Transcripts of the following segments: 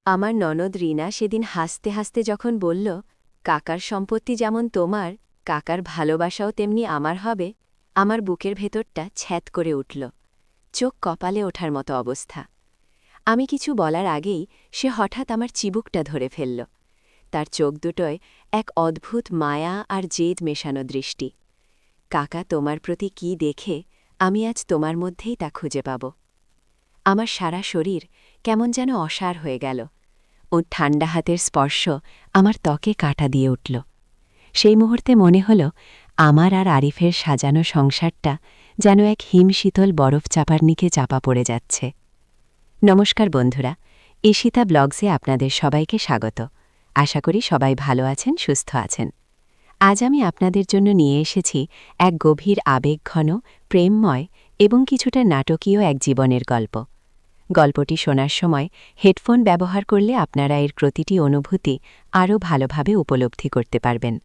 আমার ননদ রিনা সেদিন হাসতে হাসতে যখন বলল, কাকার সম্পত্তি যেমন তোমার, কাকার ভালোবাসাও তেমনি আমার হবে, আমার বুকের ভেতরটা ছ্যাঁত করে উঠল। চোখ কপালে ওঠার মতো অবস্থা। আমি কিছু বলার আগেই সে হঠাৎ আমার চিবুকটা ধরে ফেলল। তার চোখ দুটোয় এক অদ্ভুত মায়া আর জেদ মেশানো দৃষ্টি। কাকা তোমার প্রতি কি দেখে আমি আজ তোমার মধ্যেই তা খুঁজে পাব। আমার সারা শরীর কেমন যেন অসাড় হয়ে গেল। ওর ঠান্ডা হাতের স্পর্শ আমার ত্বকে কাটা দিয়ে উঠল। সেই মুহূর্তে মনে হল আমার আর আরিফের সাজানো সংসারটা যেন এক হিমশীতল বরফ চাপার নিকে চাপা পড়ে যাচ্ছে। নমস্কার বন্ধুরা, ঈশিতা ব্লগসে আপনাদের সবাইকে স্বাগত। আশা করি সবাই ভালো আছেন, সুস্থ আছেন। আজ আমি আপনাদের জন্য নিয়ে এসেছি এক গভীর আবেগঘন, প্রেমময় এবং কিছুটা নাটকীয় এক জীবনের গল্প। গল্পটি শোনার সময় হেডফোন ব্যবহার করলে আপনারা এর প্রতিটি অনুভূতি আরও ভালোভাবে উপলব্ধি করতে পারবেন।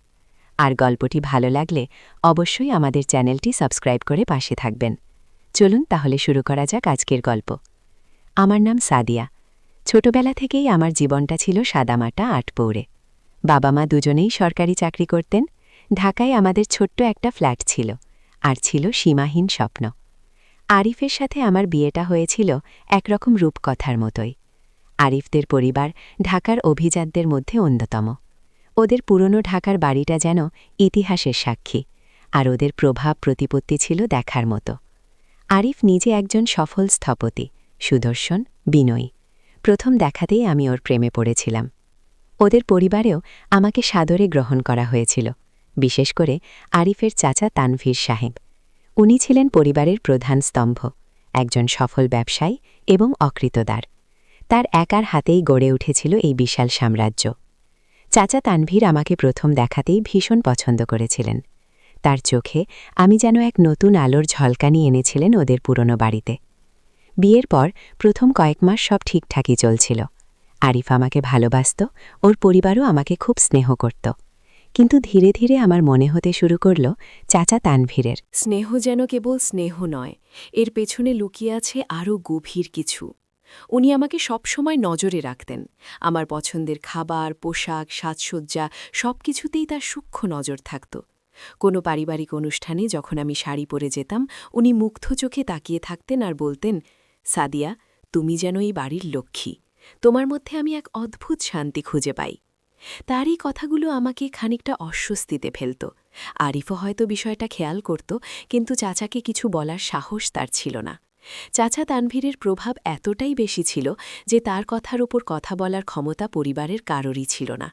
আর গল্পটি ভালো লাগলে অবশ্যই আমাদের চ্যানেলটি সাবস্ক্রাইব করে পাশে থাকবেন। চলুন তাহলে শুরু করা যাক আজকের গল্প। আমার নাম সাদিয়া। ছোটবেলা থেকেই আমার জীবনটা ছিল সাদামাটা আটপৌরে। বাবা মা দুজনেই সরকারি চাকরি করতেন। ঢাকায় আমাদের ছোট্ট একটা ফ্ল্যাট ছিল, আর ছিল সীমাহীন স্বপ্ন। আরিফের সাথে আমার বিয়েটা হয়েছিল একরকম রূপকথার মতোই। আরিফদের পরিবার ঢাকার অভিজাতদের মধ্যে অন্যতম। ওদের পুরনো ঢাকার বাড়িটা যেন ইতিহাসের সাক্ষী, আর ওদের প্রভাব প্রতিপত্তি ছিল দেখার মতো। আরিফ নিজে একজন সফল স্থপতি, সুদর্শন, বিনয়ী। প্রথম দেখাতেই আমি ওর প্রেমে পড়েছিলাম। ওদের পরিবারেও আমাকে সাদরে গ্রহণ করা হয়েছিল, বিশেষ করে আরিফের চাচা তানভীর সাহেব। উনি ছিলেন পরিবারের প্রধান স্তম্ভ, একজন সফল ব্যবসায়ী এবং অকৃতদার। তার একার হাতেই গড়ে উঠেছিল এই বিশাল সাম্রাজ্য। চাচা তানভীর আমাকে প্রথম দেখাতেই ভীষণ পছন্দ করেছিলেন। তার চোখে আমি যেন এক নতুন আলোর ঝলকানি এনেছিলেন ওদের পুরনো বাড়িতে। বিয়ের পর প্রথম কয়েক মাস সব ঠিকঠাকই চলছিল। আরিফ আমাকে ভালোবাসত, ওর পরিবারও আমাকে খুব স্নেহ করত। কিন্তু ধীরে ধীরে আমার মনে হতে শুরু করল চাচা তানভীরের স্নেহ যেন কেবল স্নেহ নয়, এর পেছনে লুকিয়ে আছে আরও গভীর কিছু। উনি আমাকে সবসময় নজরে রাখতেন। আমার পছন্দের খাবার, পোশাক, সাজসজ্জা সবকিছুতেই তার সূক্ষ্ম নজর থাকত। কোনো পারিবারিক অনুষ্ঠানে যখন আমি শাড়ি পরে যেতাম, উনি মুগ্ধ চোখে তাকিয়ে থাকতেন আর বলতেন, সাদিয়া, তুমি যেন এই বাড়ির লক্ষ্মী। তোমার মধ্যে আমি এক অদ্ভুত শান্তি খুঁজে পাই। তারই কথাগুলো আমাকে খানিকটা অস্বস্তিতে ফেলত। আরিফও হয়তো বিষয়টা খেয়াল করত, কিন্তু চাচাকে কিছু বলার সাহস তার ছিল না। চাচা তানভীরের প্রভাব এতটাই বেশি ছিল যে তার কথার ওপর কথা বলার ক্ষমতা পরিবারের কারোরই ছিল না।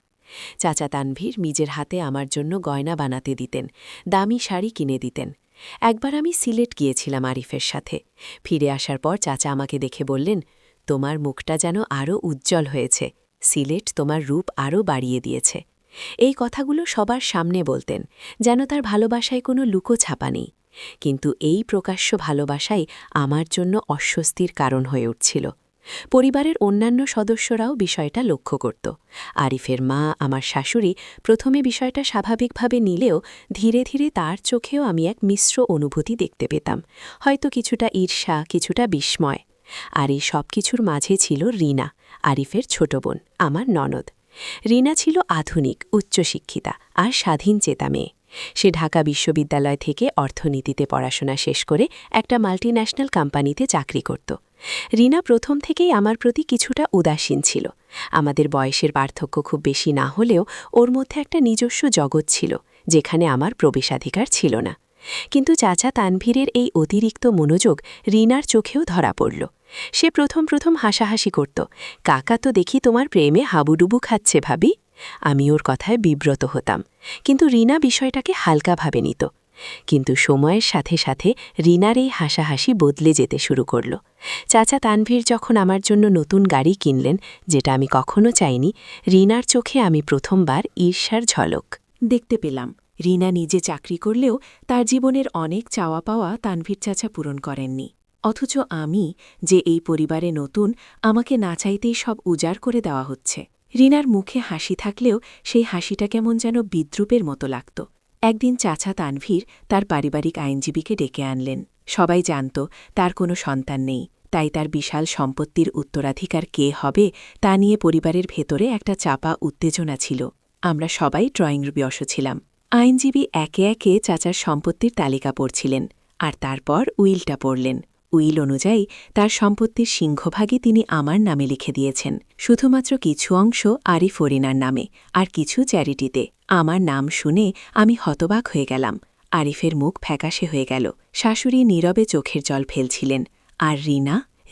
চাচা তানভীর নিজের হাতে আমার জন্য গয়না বানাতে দিতেন, দামি শাড়ি কিনে দিতেন। একবার আমি সিলেট গিয়েছিলাম আরিফের সাথে। ফিরে আসার পর চাচা আমাকে দেখে বললেন, তোমার মুখটা যেন আরও উজ্জ্বল হয়েছে, সিলেট তোমার রূপ আরও বাড়িয়ে দিয়েছে। এই কথাগুলো সবার সামনে বলতেন, যেন তার ভালোবাসায় কোনো লুকোছাপা নেই। কিন্তু এই প্রকাশ্য ভালোবাসাই আমার জন্য অস্বস্তির কারণ হয়ে উঠছিল। পরিবারের অন্যান্য সদস্যরাও বিষয়টা লক্ষ্য করত। আরিফের মা, আমার শাশুড়ি প্রথমে বিষয়টা স্বাভাবিকভাবে নিলেও ধীরে ধীরে তার চোখেও আমি এক মিশ্র অনুভূতি দেখতে পেতাম, হয়তো কিছুটা ঈর্ষা, কিছুটা বিস্ময়। আর এই সব কিছুর মাঝে ছিল রিনা, আরিফের ছোট বোন, আমার ননদ। রিনা ছিল আধুনিক, উচ্চশিক্ষিতা আর স্বাধীনচেতা মেয়ে। সে ঢাকা বিশ্ববিদ্যালয় থেকে অর্থনীতিতে পড়াশোনা শেষ করে একটা মাল্টিন্যাশনাল কোম্পানিতে চাকরি করত। রিনা প্রথম থেকেই আমার প্রতি কিছুটা উদাসীন ছিল। আমাদের বয়সের পার্থক্য খুব বেশি না হলেও ওর মধ্যে একটা নিজস্ব জগৎ ছিল, যেখানে আমার প্রবেশাধিকার ছিল না। কিন্তু চাচা তানভীরের এই অতিরিক্ত মনোযোগ রিনার চোখেও ধরা পড়ল। সে প্রথম প্রথম হাসাহাসি করত, কাকা তো দেখি তোমার প্রেমে হাবুডুবু খাচ্ছে ভাবি। আমি ওর কথায় বিব্রত হতাম, কিন্তু রিনা বিষয়টাকে হালকাভাবে নিত। কিন্তু সময়ের সাথে সাথে রিনার এই হাসাহাসি বদলে যেতে শুরু করল। চাচা তানভীর যখন আমার জন্য নতুন গাড়ি কিনলেন, যেটা আমি কখনো চাইনি, রিনার চোখে আমি প্রথমবার ঈর্ষার ঝলক দেখতে পেলাম। রিনা নিজে চাকরি করলেও তার জীবনের অনেক চাওয়া পাওয়া তানভীর চাচা পূরণ করেননি। অথচ আমি, যে এই পরিবারে নতুন, আমাকে না চাইতেই সব উজাড় করে দেওয়া হচ্ছে। রিনার মুখে হাসি থাকলেও সেই হাসিটা কেমন যেন বিদ্রূপের মতো লাগত। একদিন চাচা তানভীর তার পারিবারিক আইনজীবীকে ডেকে আনলেন। সবাই জানত তার কোনো সন্তান নেই, তাই তার বিশাল সম্পত্তির উত্তরাধিকার কে হবে তা নিয়ে পরিবারের ভেতরে একটা চাপা উত্তেজনা ছিল। আমরা সবাই ড্রয়িং রুমে বসেছিলাম। আইনজীবী একে একে চাচার সম্পত্তির তালিকা পড়ছিলেন, আর তারপর উইলটা পড়লেন। উইল অনুযায়ী তার সম্পত্তির সিংহভাগই তিনি আমার নামে লিখে দিয়েছেন, শুধুমাত্র কিছু অংশ আরিফ ও রিনার নামে, আর কিছু চ্যারিটিতে। আমার নাম শুনে আমি হতবাক হয়ে গেলাম। আরিফের মুখ ফ্যাকাশে হয়ে গেল, শাশুড়ি নীরবে চোখের জল ফেলছিলেন। আর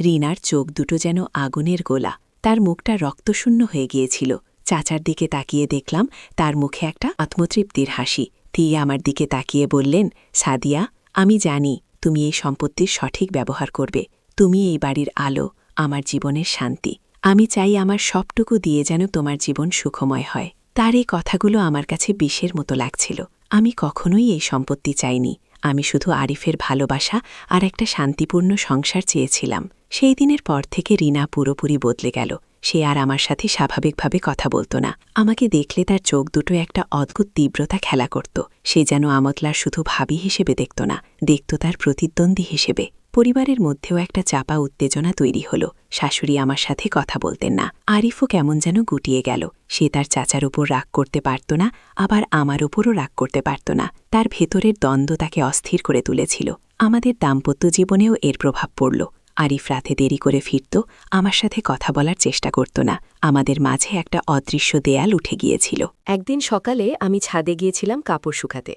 রিনার চোখ দুটো যেন আগুনের গোলা, তার মুখটা রক্তশূন্য হয়ে গিয়েছিল। চাচার দিকে তাকিয়ে দেখলাম তার মুখে একটা আত্মতৃপ্তির হাসি। তিনি আমার দিকে তাকিয়ে বললেন, সাদিয়া, আমি জানি তুমি এই সম্পত্তির সঠিক ব্যবহার করবে। তুমি এই বাড়ির আলো, আমার জীবনের শান্তি। আমি চাই আমার সবটুকু দিয়ে যেন তোমার জীবন সুখময় হয়। তার এই কথাগুলো আমার কাছে বিষের মতো লাগছিল। আমি কখনোই এই সম্পত্তি চাইনি। আমি শুধু আরিফের ভালোবাসা আর একটা শান্তিপূর্ণ সংসার চেয়েছিলাম। সেই দিনের পর থেকে রিনা পুরোপুরি বদলে গেল। সে আর আমার সাথে স্বাভাবিকভাবে কথা বলত না। আমাকে দেখলে তার চোখ দুটো একটা অদ্ভুত তীব্রতা খেলা করত। সে যেন আমতলার শুধু ভাবি হিসেবে দেখত না, দেখত তার প্রতিদ্বন্দ্বী হিসেবে। পরিবারের মধ্যেও একটা চাপা উত্তেজনা তৈরি হল। শাশুড়ি আমার সাথে কথা বলতেন না। আরিফও কেমন যেন গুটিয়ে গেল। সে তার চাচার উপর রাগ করতে পারত না, আবার আমার উপরও রাগ করতে পারত না। তার ভেতরের দ্বন্দ্ব তাকে অস্থির করে তুলেছিল। আমাদের দাম্পত্য জীবনেও এর প্রভাব পড়ল। আরিফ রাতে দেরি করে ফিরত, আমার সাথে কথা বলার চেষ্টা করত না। আমাদের মাঝে একটা অদৃশ্য দেয়াল উঠে গিয়েছিল। একদিন সকালে আমি ছাদে গিয়েছিলাম কাপড় শুকাতে।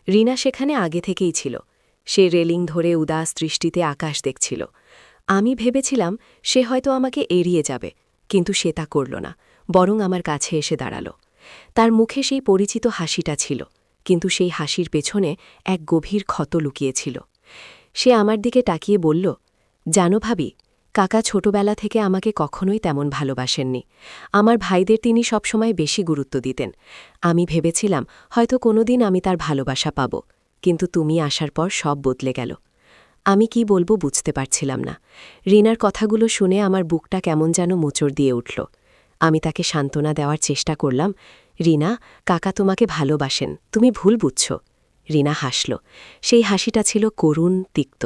রিনা সেখানে আগে থেকেই ছিল। সে রেলিং ধরে উদাস দৃষ্টিতে আকাশ দেখছিল। আমি ভেবেছিলাম সে হয়তো আমাকে এড়িয়ে যাবে, কিন্তু সে তা করল না, বরং আমার কাছে এসে দাঁড়াল। তার মুখে সেই পরিচিত হাসিটা ছিল, কিন্তু সেই হাসির পেছনে এক গভীর ক্ষত লুকিয়েছিল। সে আমার দিকে তাকিয়ে বলল, জানো ভাবি, কাকা ছোটবেলা থেকে আমাকে কখনোই তেমন ভালোবাসেননি। আমার ভাইদের তিনি সবসময় বেশি গুরুত্ব দিতেন। আমি ভেবেছিলাম হয়তো কোনোদিন আমি তার ভালোবাসা পাব, কিন্তু তুমি আসার পর সব বদলে গেল। আমি কি বলবো বুঝতে পারছিলাম না। রিনার কথাগুলো শুনে আমার বুকটা কেমন যেন মোচড় দিয়ে উঠল। আমি তাকে সান্ত্বনা দেওয়ার চেষ্টা করলাম, রিনা, কাকা তোমাকে ভালোবাসেন, তুমি ভুল বুঝছ। রিনা হাসল। সেই হাসিটা ছিল করুণ, তিক্ত।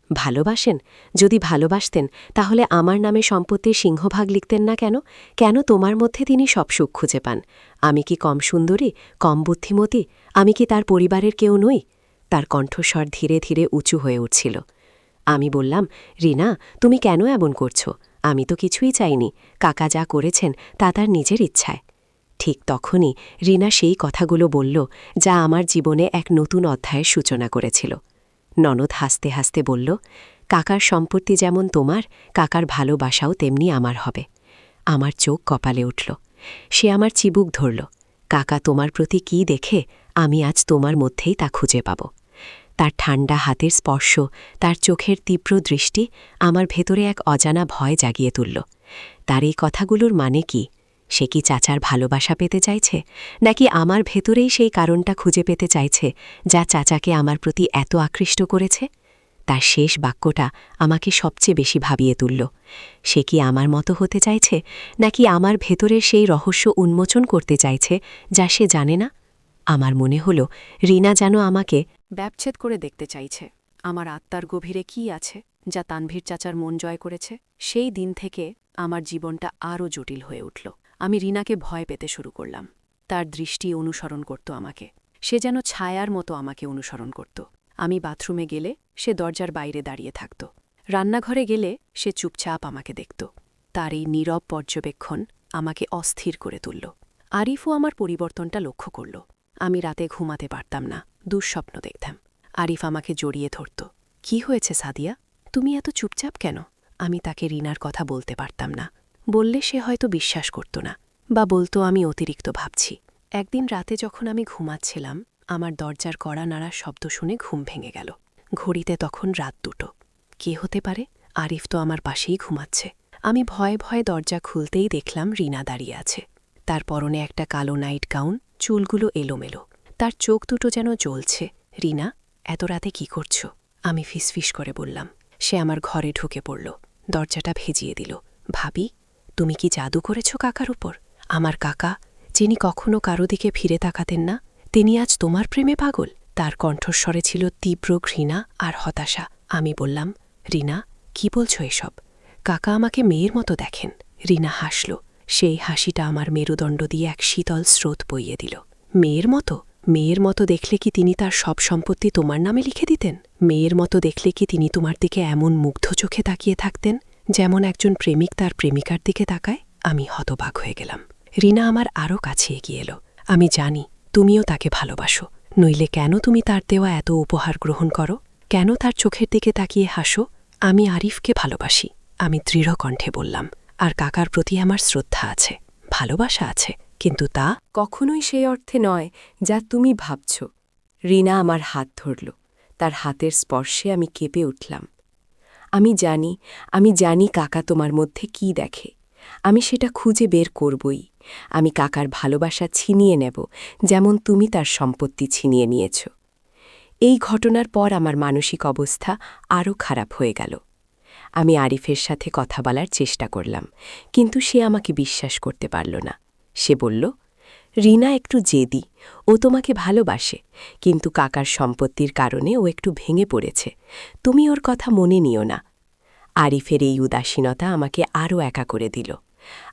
ভালোবাসেন? যদি ভালোবাসতেন তাহলে আমার নামে সম্পত্তির সিংহভাগ লিখতেন না কেন? কেন তোমার মধ্যে তিনি সব সুখ খুঁজে পান? আমি কি কম সুন্দরী, কম বুদ্ধিমতী? আমি কি তার পরিবারের কেউ নই? তার কণ্ঠস্বর ধীরে ধীরে উঁচু হয়ে উঠছিল। আমি বললাম, রিনা, তুমি কেন এমন করছো? আমি তো কিছুই চাইনি। কাকা যা করেছেন তা তার নিজের ইচ্ছায়। ঠিক তখনই রিনা সেই কথাগুলো বলল যা আমার জীবনে এক নতুন অধ্যায়ের সূচনা করেছিল। ননদ হাসতে হাসতে বলল, কাকার সম্পত্তি যেমন তোমার, কাকার ভালোবাসাও তেমনি আমার হবে। আমার চোখ কপালে উঠল। সে আমার চিবুক ধরল। কাকা তোমার প্রতি কি দেখে আমি আজ তোমার মধ্যেই তা খুঁজে পাব। তার ঠান্ডা হাতের স্পর্শ, তার চোখের তীব্র দৃষ্টি আমার ভেতরে এক অজানা ভয় জাগিয়ে তুলল। তার এই কথাগুলোর মানে কি? সে কি চাচার ভালোবাসা পেতে চাইছে, নাকি আমার ভেতরেই সেই কারণটা খুঁজে পেতে চাইছে যা চাচাকে আমার প্রতি এত আকৃষ্ট করেছে? তার শেষ বাক্যটা আমাকে সবচেয়ে বেশি ভাবিয়ে তুলল। সে কি আমার মতো হতে চাইছে, নাকি আমার ভেতরের সেই রহস্য উন্মোচন করতে চাইছে যা সে জানে না? আমার মনে হল রিনা যেন আমাকে ব্যবচ্ছেদ করে দেখতে চাইছে। আমার আত্মার গভীরে কি আছে যা তানভীর চাচার মন জয় করেছে? সেই দিন থেকে আমার জীবনটা আরও জটিল হয়ে উঠল। আমি রিনাকে ভয় পেতে শুরু করলাম। তার দৃষ্টি অনুসরণ করত আমাকে। সে যেন ছায়ার মতো আমাকে অনুসরণ করত। আমি বাথরুমে গেলে সে দরজার বাইরে দাঁড়িয়ে থাকত। রান্নাঘরে গেলে সে চুপচাপ আমাকে দেখত। তার এই নীরব পর্যবেক্ষণ আমাকে অস্থির করে তুলল। আরিফও আমার পরিবর্তনটা লক্ষ্য করল। আমি রাতে ঘুমাতে পারতাম না, দুঃস্বপ্ন দেখতাম। আরিফ আমাকে জড়িয়ে ধরত। কি হয়েছে সাদিয়া, তুমি এত চুপচাপ কেন? আমি তাকে রিনার কথা বলতে পারতাম না। বললে সে হয়তো বিশ্বাস করত না, বা বলতো আমি অতিরিক্ত ভাবছি। একদিন রাতে যখন আমি ঘুমাচ্ছিলাম, আমার দরজার কড়া নাড়ার শব্দ শুনে ঘুম ভেঙে গেল। ঘড়িতে তখন রাত 2টো। কে হতে পারে? আরিফ তো আমার পাশেই ঘুমাচ্ছে। আমি ভয়ে ভয়ে দরজা খুলতেই দেখলাম রিনা দাঁড়িয়ে আছে। তার পরনে একটা কালো নাইট গাউন, চুলগুলো এলোমেলো। তার চোখ দুটো যেন জ্বলছে। রিনা, এত রাতে কি করছো? আমি ফিসফিস করে বললাম। সে আমার ঘরে ঢুকে পড়ল, দরজাটা ভেজিয়ে দিল। ভাবি, তুমি কি জাদু করেছ কাকার উপর? আমার কাকা, যিনি কখনো কারো দিকে ফিরে তাকাতেন না, তিনি আজ তোমার প্রেমে পাগল? তার কণ্ঠস্বরে ছিল তীব্র ঘৃণা আর হতাশা। আমি বললাম, রিনা, কি বলছো এসব? কাকা আমাকে মেয়ের মতো দেখেন। রিনা হাসল। সেই হাসিটা আমার মেরুদণ্ড দিয়ে এক শীতল স্রোত বইয়ে দিল। মেয়ের মতো? মেয়ের মতো দেখলে কি তিনি তার সব সম্পত্তি তোমার নামে লিখে দিতেন? মেয়ের মতো দেখলে কি তিনি তোমার দিকে এমন মুগ্ধ চোখে তাকিয়ে থাকতেন যেমন একজন প্রেমিক তার প্রেমিকার দিকে তাকায়? আমি হতবাক হয়ে গেলাম। রিনা আমার আরও কাছে এগিয়ে এলো। আমি জানি তুমিও তাকে ভালোবাসো, নইলে কেন তুমি তার দেওয়া এত উপহার গ্রহণ করো? কেন তার চোখের দিকে তাকিয়ে হাসো? আমি আরিফকে ভালোবাসি, আমি দৃঢ় কণ্ঠে বললাম। আর কাকার প্রতি আমার শ্রদ্ধা আছে, ভালোবাসা আছে, কিন্তু তা কখনোই সেই অর্থে নয় যা তুমি ভাবছ। রিনা আমার হাত ধরল। তার হাতের স্পর্শে আমি কেঁপে উঠলাম। আমি জানি কাকা তোমার মধ্যে কি দেখে। আমি সেটা খুঁজে বের করবই। আমি কাকার ভালোবাসা ছিনিয়ে নেব, যেমন তুমি তার সম্পত্তি ছিনিয়ে নিয়েছ। এই ঘটনার পর আমার মানসিক অবস্থা আরও খারাপ হয়ে গেল। আমি আরিফের সাথে কথা বলার চেষ্টা করলাম, কিন্তু সে আমাকে বিশ্বাস করতে পারল না। সে বলল, রিনা একটু জেদি, ও তোমাকে ভালোবাসে, কিন্তু কাকার সম্পত্তির কারণে ও একটু ভেঙে পড়েছে। তুমি ওর কথা মনে নিও না। আরিফের এই উদাসীনতা আমাকে আরও একা করে দিল।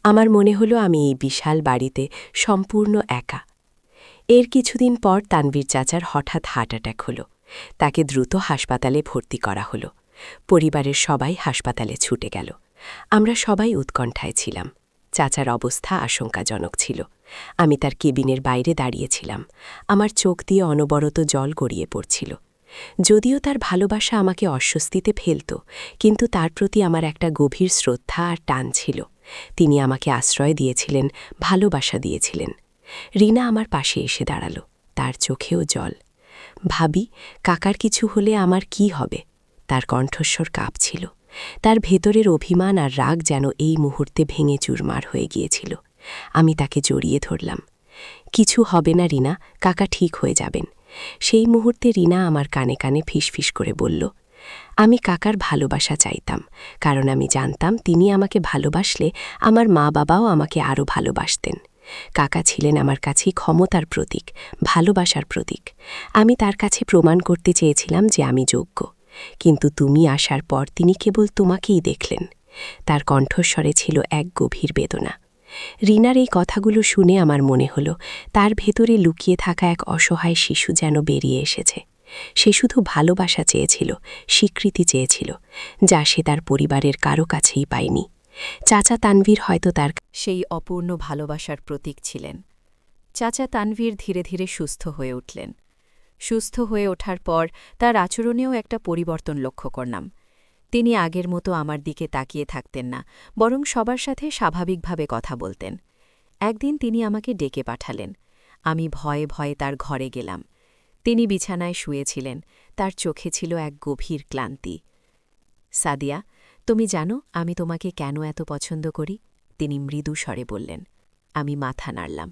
আমার মনে হলো আমি এই বিশাল বাড়িতে সম্পূর্ণ একা। এর কিছুদিন পর তানভীর চাচার হঠাৎ হার্ট অ্যাটাক হলো। তাকে দ্রুত হাসপাতালে ভর্তি করা হলো। পরিবারের সবাই হাসপাতালে ছুটে গেল। আমরা সবাই উৎকণ্ঠায় ছিলাম। চাচার অবস্থা আশঙ্কাজনক ছিল। আমি তার কেবিনের বাইরে দাঁড়িয়েছিলাম। আমার চোখ দিয়ে অনবরত জল গড়িয়ে পড়ছিল। যদিও তার ভালোবাসা আমাকে অস্বস্তিতে ফেলত, কিন্তু তার প্রতি আমার একটা গভীর শ্রদ্ধা আর টান ছিল। তিনি আমাকে আশ্রয় দিয়েছিলেন, ভালোবাসা দিয়েছিলেন। রিনা আমার পাশে এসে দাঁড়াল, তার চোখেও জল। ভাবি, কাকার কিছু হলে আমার কি হবে? তার কণ্ঠস্বর কাঁপছিল। তার ভেতরের অভিমান আর রাগ যেন এই মুহূর্তে ভেঙে চুরমার হয়ে গিয়েছিল। আমি তাকে জড়িয়ে ধরলাম। কিছু হবে না রিনা, কাকা ঠিক হয়ে যাবেন। সেই মুহূর্তে রিনা আমার কানে কানে ফিসফিস করে বলল, আমি কাকার ভালোবাসা চাইতাম, কারণ আমি জানতাম তিনি আমাকে ভালোবাসলে আমার মা বাবাও আমাকে আরও ভালোবাসতেন। কাকা ছিলেন আমার কাছে ক্ষমতার প্রতীক, ভালোবাসার প্রতীক। আমি তার কাছে প্রমাণ করতে চেয়েছিলাম যে আমি যোগ্য। কিন্তু তুমি আসার পর তিনি কেবল তোমাকেই দেখলেন। তার কণ্ঠস্বরে ছিল এক গভীর বেদনা। রিনার এই কথাগুলো শুনে আমার মনে হলো তার ভেতরে লুকিয়ে থাকা এক অসহায় শিশু যেন বেরিয়ে এসেছে। সে শুধু ভালোবাসা চেয়েছিল, স্বীকৃতি চেয়েছিল, যা সে তার পরিবারের কারো কাছেই পায়নি। চাচা তানভীর হয়তো তার সেই অপূর্ণ ভালোবাসার প্রতীক ছিলেন। চাচা তানভীর ধীরে ধীরে সুস্থ হয়ে উঠলেন। সুস্থ হয়ে ওঠার পর তার আচরণেও একটা পরিবর্তন লক্ষ্য করলাম। তিনি আগের মতো আমার দিকে তাকিয়ে থাকতেন না, বরং সবার সাথে স্বাভাবিকভাবে কথা বলতেন। একদিন তিনি আমাকে ডেকে পাঠালেন। আমি ভয়ে ভয়ে তার ঘরে গেলাম। তিনি বিছানায় শুয়েছিলেন, তার চোখে ছিল এক গভীর ক্লান্তি। সাদিয়া, তুমি জানো আমি তোমাকে কেন এত পছন্দ করি? তিনি মৃদু স্বরে বললেন। আমি মাথা নাড়লাম।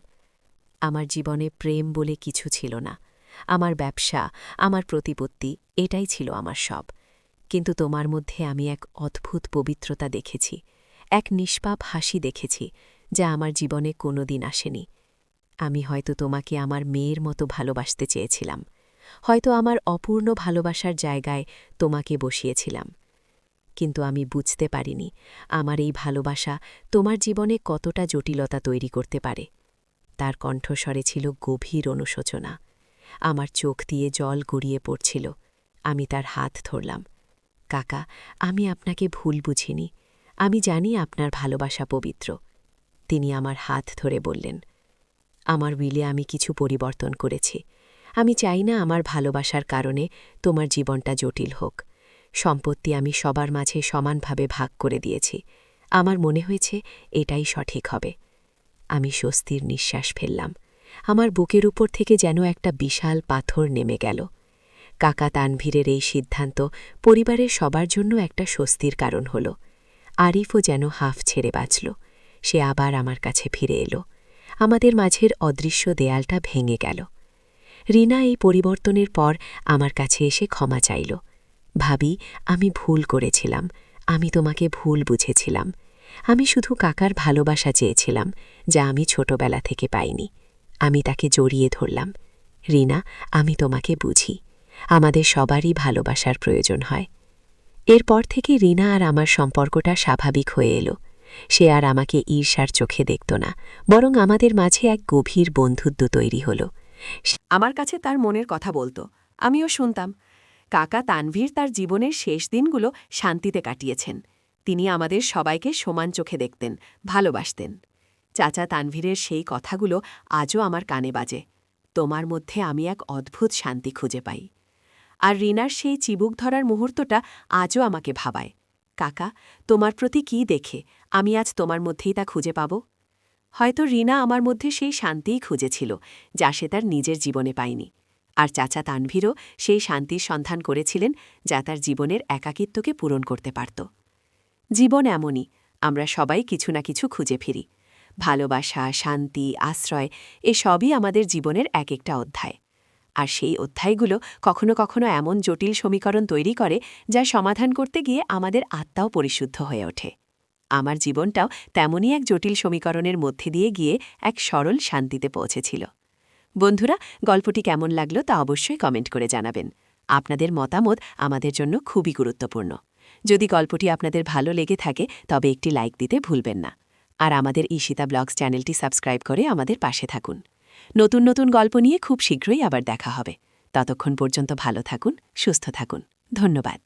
আমার জীবনে প্রেম বলে কিছু ছিল না। আমার ব্যবসা, আমার প্রতিপত্তি, এটাই ছিল আমার সব। কিন্তু তোমার মধ্যে আমি এক অদ্ভুত পবিত্রতা দেখেছি, এক নিষ্পাপ হাসি দেখেছি, যা আমার জীবনে কোনোদিন আসেনি। আমি হয়তো তোমাকে আমার মেয়ের মতো ভালোবাসতে চেয়েছিলাম, হয়তো আমার অপূর্ণ ভালোবাসার জায়গায় তোমাকে বসিয়েছিলাম। কিন্তু আমি বুঝতে পারিনি আমার এই ভালোবাসা তোমার জীবনে কতটা জটিলতা তৈরি করতে পারে। তার কণ্ঠস্বরে ছিল গভীর অনুশোচনা। আমার চোখ দিয়ে জল গড়িয়ে পড়ছিল। আমি তার হাত ধরলাম। কাকা, আমি আপনাকে ভুল বুঝিনি। আমি জানি আপনার ভালোবাসা পবিত্র। তিনি আমার হাত ধরে বললেন, আমার উইলে আমি কিছু পরিবর্তন করেছি। আমি চাই না আমার ভালোবাসার কারণে তোমার জীবনটা জটিল হোক। সম্পত্তি আমি সবার মাঝে সমানভাবে ভাগ করে দিয়েছি। আমার মনে হয়েছে এটাই সঠিক হবে। আমি স্বস্তির নিঃশ্বাস ফেললাম। আমার বুকের উপর থেকে যেন একটা বিশাল পাথর নেমে গেল। কাকা তানভীরের এই সিদ্ধান্ত পরিবারের সবার জন্য একটা স্বস্তির কারণ হল। আরিফও যেন হাফ ছেড়ে বাঁচল। সে আবার আমার কাছে ফিরে এলো। আমাদের মাঝের অদৃশ্য দেয়ালটা ভেঙে গেল। রিনা এই পরিবর্তনের পর আমার কাছে এসে ক্ষমা চাইল। ভাবি, আমি ভুল করেছিলাম। আমি তোমাকে ভুল বুঝেছিলাম। আমি শুধু কাকার ভালোবাসা চেয়েছিলাম, যা আমি ছোটবেলা থেকে পাইনি। আমি তাকে জড়িয়ে ধরলাম। রিনা, আমি তোমাকে বুঝি। আমাদের সবারই ভালোবাসার প্রয়োজন হয়। এরপর থেকে রিনা আর আমার সম্পর্কটা স্বাভাবিক হয়ে এলো। সে আর আমাকে ঈর্ষার চোখে দেখত না, বরং আমাদের মাঝে এক গভীর বন্ধুত্ব তৈরি হল। আমার কাছে তার মনের কথা বলতো, আমিও শুনতাম। কাকা তানভীর তার জীবনের শেষ দিনগুলো শান্তিতে কাটিয়েছেন। তিনি আমাদের সবাইকে সমান চোখে দেখতেন, ভালোবাসতেন। চাচা তানভীরের সেই কথাগুলো আজও আমার কানে বাজে। তোমার মধ্যে আমি এক অদ্ভুত শান্তি খুঁজে পাই। আর রিনার সেই চিবুক ধরার মুহূর্তটা আজও আমাকে ভাবায়। কাকা, তোমার প্রতি কি দেখে আমি আজ তোমার মধ্যেই তা খুঁজে পাব? হয়তো রিনা আমার মধ্যে সেই শান্তিই খুঁজেছিল, যা সে তার নিজের জীবনে পায়নি। আর চাচা তানভীরও সেই শান্তির সন্ধান করেছিলেন, যা তার জীবনের একাকিত্বকে পূরণ করতে পারত। জীবন এমনই, আমরা সবাই কিছু না কিছু খুঁজে ফিরি। ভালোবাসা, শান্তি, আশ্রয় এসবই আমাদের জীবনের এক একটা অধ্যায়। আর সেই অধ্যায়গুলো কখনো কখনো এমন জটিল সমীকরণ তৈরি করে, যা সমাধান করতে গিয়ে আমাদের আত্মাও পরিশুদ্ধ হয়ে ওঠে। আমার জীবনটাও তেমনই এক জটিল সমীকরণের মধ্যে দিয়ে গিয়ে এক সরল শান্তিতে পৌঁছেছিল। বন্ধুরা, গল্পটি কেমন লাগলো তা অবশ্যই কমেন্ট করে জানাবেন। আপনাদের মতামত আমাদের জন্য খুবই গুরুত্বপূর্ণ। যদি গল্পটি আপনাদের ভালো লেগে থাকে তবে একটি লাইক দিতে ভুলবেন না। আর আমাদের ঈশিতা ব্লগস চ্যানেলটি সাবস্ক্রাইব করে আমাদের পাশে থাকুন। নতুন নতুন গল্প নিয়ে খুব শীঘ্রই আবার দেখা হবে। ততক্ষণ পর্যন্ত ভালো থাকুন, সুস্থ থাকুন। ধন্যবাদ।